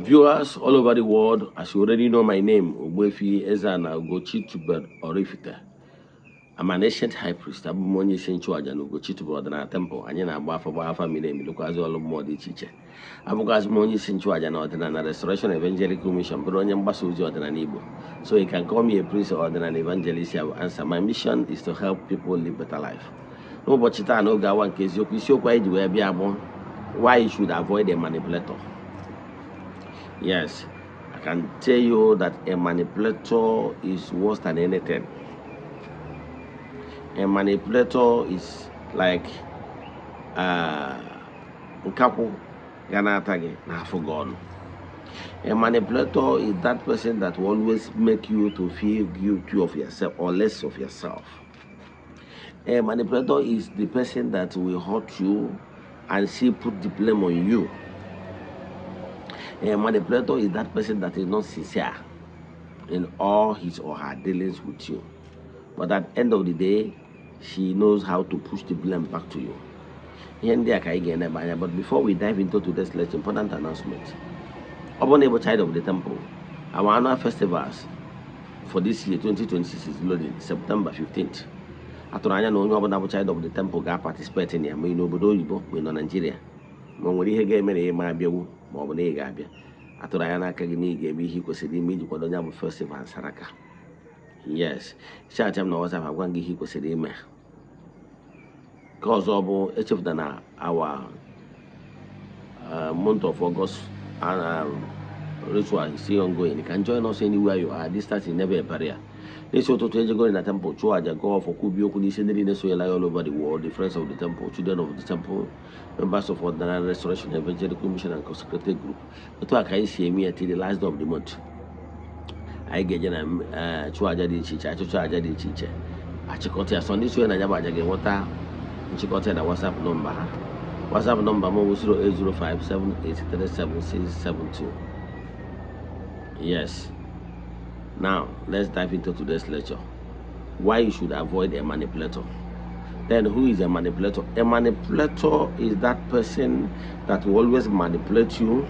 Viewers all over the world, as you already know my name, Ogbuefi Ezeana, ugochitubelu Oraifite. I'm an ancient high priest. I'm money sensual and ugochitubelu na temple. And na agba afa mi name because all more the teacher. Abugas money sensual and ordinary restoration evangelical mission, but only mbaso uzi ordinary Igbo. So you can call me a priest or an evangelist. I will answer. My mission is to help people live better life. No but chita no ga one case you why you should avoid a manipulator. Yes, I can tell you that a manipulator is worse than anything. A manipulator is like Nkapu Ganatagi na forgotten. A manipulator is that person that will always make you to feel guilty of yourself or less of yourself. A manipulator is the person that will hurt you and she put the blame on you. A manipulator is that person that is not sincere in all his or her dealings with you. But at the end of the day, she knows how to push the blame back to you. But before we dive into today's lecture, important announcement. Honorable Child of the Temple, our annual festivals for this year, 2026, is loading September 15th. Aturanya no Honorable Child of the Temple ga participate in here. We know Nigeria. When we hear me, my beau, Mobile Gabia. Aturayana Kagini gave me he was a meeting for the festival and Saraka. Yes, Chat no was a one he was a me. Cause of each of them our month of August and ritual is still ongoing. You can join us anywhere you are. Distance is never a barrier. This is to go in the temple, Chuaja, go for Kubio, Kuni, so all over the world, the friends of the temple, children of the temple, members of the Restoration Evangelical Mission and Consecrated Group. But I see me until the last day of the month. I get Chuaja di Chicha, Chuaja di Chicha. I check out your Sunday, so I never get water. Check out the WhatsApp number. WhatsApp number 0805783772. Yes. Now, let's dive into today's lecture. Why you should avoid a manipulator. Then, who is a manipulator? A manipulator is that person that will always manipulate you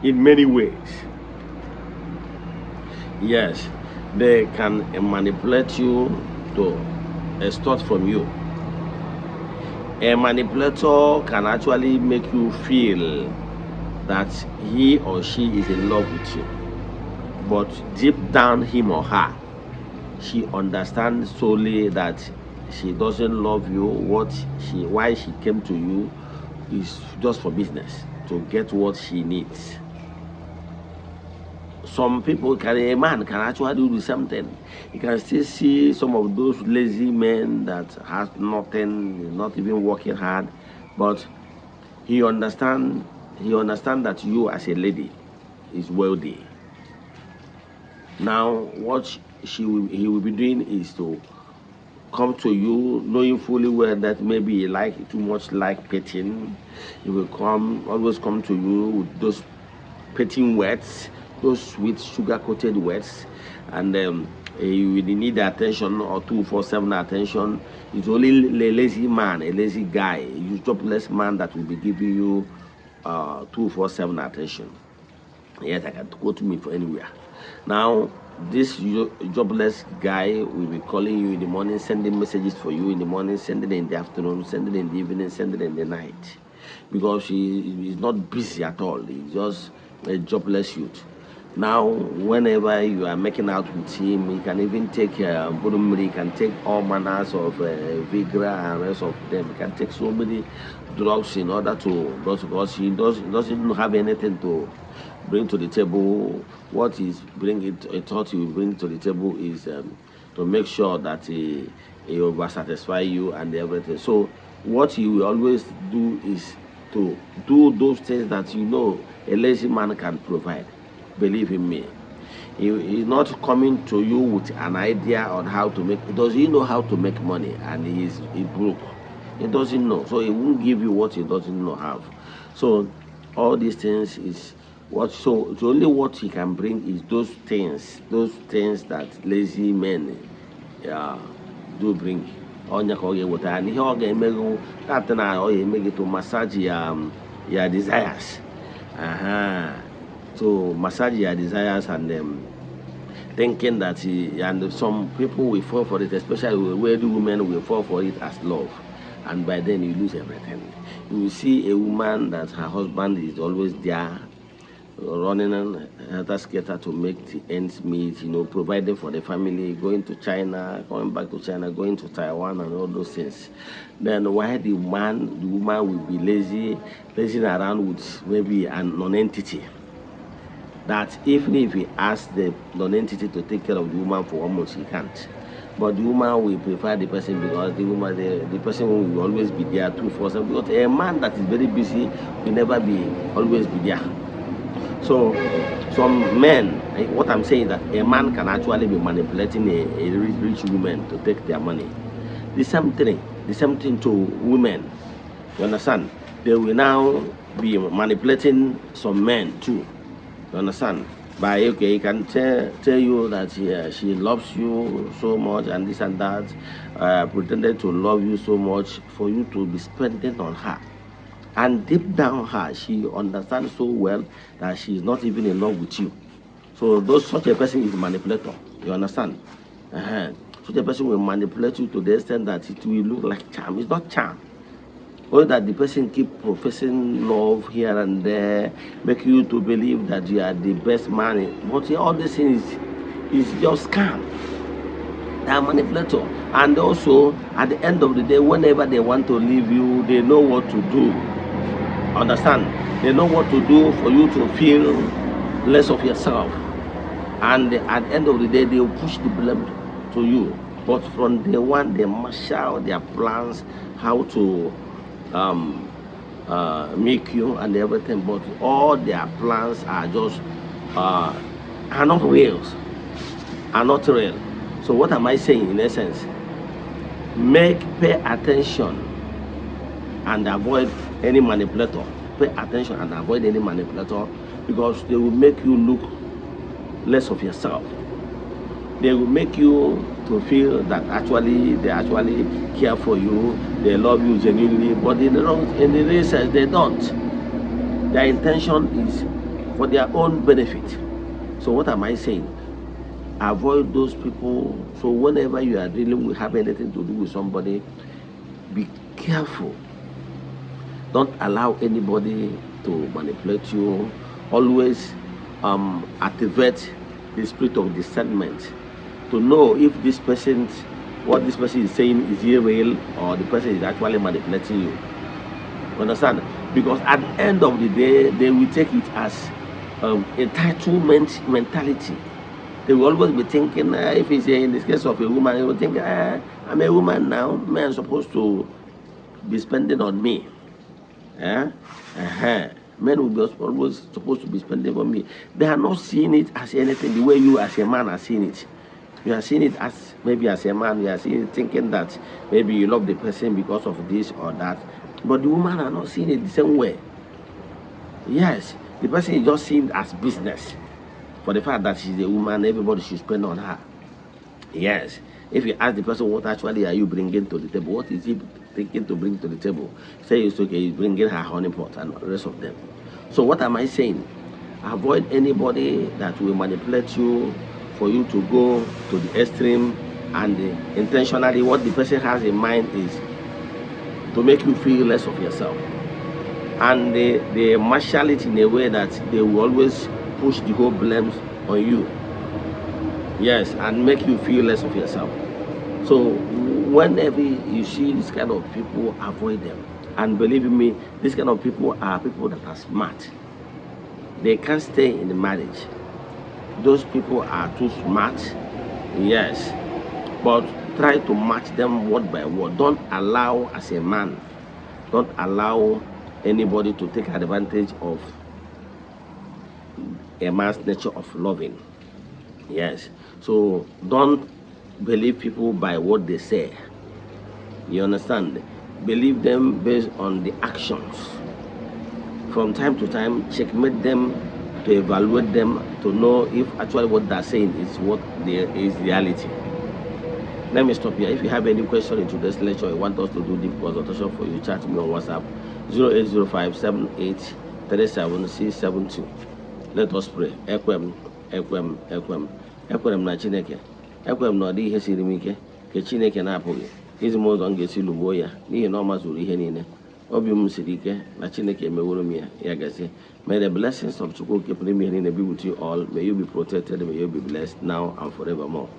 in many ways. Yes, they can manipulate you to extort from you. A manipulator can actually make you feel that he or she is in love with you. But deep down, him or her, she understands solely that she doesn't love you. Why she came to you is just for business, to get what she needs. Some people a man can actually do the same thing. You can still see some of those lazy men that has nothing, not even working hard, but he understand that you as a lady is wealthy. Now, what he will be doing is to come to you, knowing fully well that maybe you like too much like petting. He will always come to you with those petting words, those sweet sugar-coated words, and you will need attention or 247 attention. It's only a lazy man, a lazy guy, a jobless man that will be giving you 247 attention. Yes, I can go to me for anywhere. Now, this jobless guy will be calling you in the morning, sending messages for you in the morning, sending in the afternoon, sending in the evening, sending in the night. Because he is not busy at all. He's just a jobless youth. Now, whenever you are making out with him, he can even take he can take all manners of Vigra and rest of them. He can take so many drugs in order to, because he doesn't have anything to bring to the table. What he's bringing, I thought he will bring to the table is to make sure that he will satisfy you and everything. So what he will always do is to do those things that a lazy man can provide. Believe in me. He's not coming to you with an idea on how to make. Does he know how to make money? And he's broke. He doesn't know, so he won't give you what he doesn't know have. So all these things is what. So the only what he can bring is those things that lazy men do bring. Onya ka oge weta, and ihe ọ ga-emego that na ọ ga-eme gị to massage your desires. to massage their desires and thinking that and some people will fall for it, especially where the women will fall for it as love, and by then you lose everything. You will see a woman that her husband is always there, running on helter skelter to make the ends meet, providing for the family, going to China, coming back to China, going to Taiwan, and all those things. Then why the woman will be lazy, lazing around with maybe an non-entity that even if he asks the non-entity to take care of the woman for 1 month, he can't. But the woman will prefer the person because the person will always be there 247. Because a man that is very busy will never be always be there. So some men, what I'm saying is that a man can actually be manipulating a rich woman to take their money. The same thing to women. You understand? They will now be manipulating some men too. You understand? By he can tell you that she loves you so much and this and that, pretended to love you so much for you to be spending on her. And deep down her, she understands so well that she is not even in love with you. So such a person is a manipulator. You understand? Such a person will manipulate you to the extent that it will look like charm. It's not charm. Or that the person keep professing love here and there, make you to believe that you are the best man. But all these things is just scam. They are manipulator. And also, at the end of the day, whenever they want to leave you, they know what to do. Understand? They know what to do for you to feel less of yourself. And at the end of the day, they will push the blame to you. But from day one, they marshal their plans, how to make you and everything. But all their plans are just are not real. Are not real. So what am I saying in essence? Pay attention and avoid any manipulator. Pay attention and avoid any manipulator because they will make you look less of yourself. They will make you to feel that they actually care for you, they love you genuinely, but in the real sense they don't. Their intention is for their own benefit. So what am I saying? Avoid those people. So whenever you are dealing with, have anything to do with somebody, be careful. Don't allow anybody to manipulate you. Always activate the spirit of discernment to know if what this person is saying is real or the person is actually manipulating you. Understand? Because at the end of the day, they will take it as entitlement mentality. They will always be thinking, if it's in this case of a woman, they will think, I'm a woman now, man supposed to be spending on me. Men will be always supposed to be spending on me. They are not seeing it as anything the way you as a man are seeing it. You are seeing it as maybe as a man, you are seeing it thinking that maybe you love the person because of this or that. But the woman are not seeing it the same way. Yes, the person is just seeing it as business. For the fact that she's a woman, everybody should spend on her. Yes. If you ask the person, what actually are you bringing to the table? What is he thinking to bring to the table? Say it's okay, he's bringing her honey pot and the rest of them. So what am I saying? Avoid anybody that will manipulate you for you to go to the extreme, and intentionally what the person has in mind is to make you feel less of yourself. And they marshal it in a way that they will always push the whole blame on you. Yes, and make you feel less of yourself. So whenever you see this kind of people, avoid them. And believe me, this kind of people are people that are smart. They can't stay in the marriage. Those people are too smart. Yes. But try to match them word by word. Don't allow, as a man, don't allow anybody to take advantage of a man's nature of loving. Yes. So don't believe people by what they say. You understand? Believe them based on the actions. From time to time, checkmate them to evaluate them to know if actually what they're saying is what is reality. Let me stop here. If you have any question in today's lecture, you want us to do deep consultation for you, chat me on WhatsApp 0805 78 37 672. Let us pray. Ekwem, ekwem, ekwem. Ekwem na Chineke. Ekwem na ọ dị ihe siri m ike ka Chineke na-apụghị izi m ụzọ m ga-esi lụgbuo ya n'ihi na ọ mazuru ihe niile. Obi m siri ike na Chineke emeworo m ya, ya gazie. May the blessings of Chukwu keep me be with you all. May you be protected. May you be blessed now and forevermore.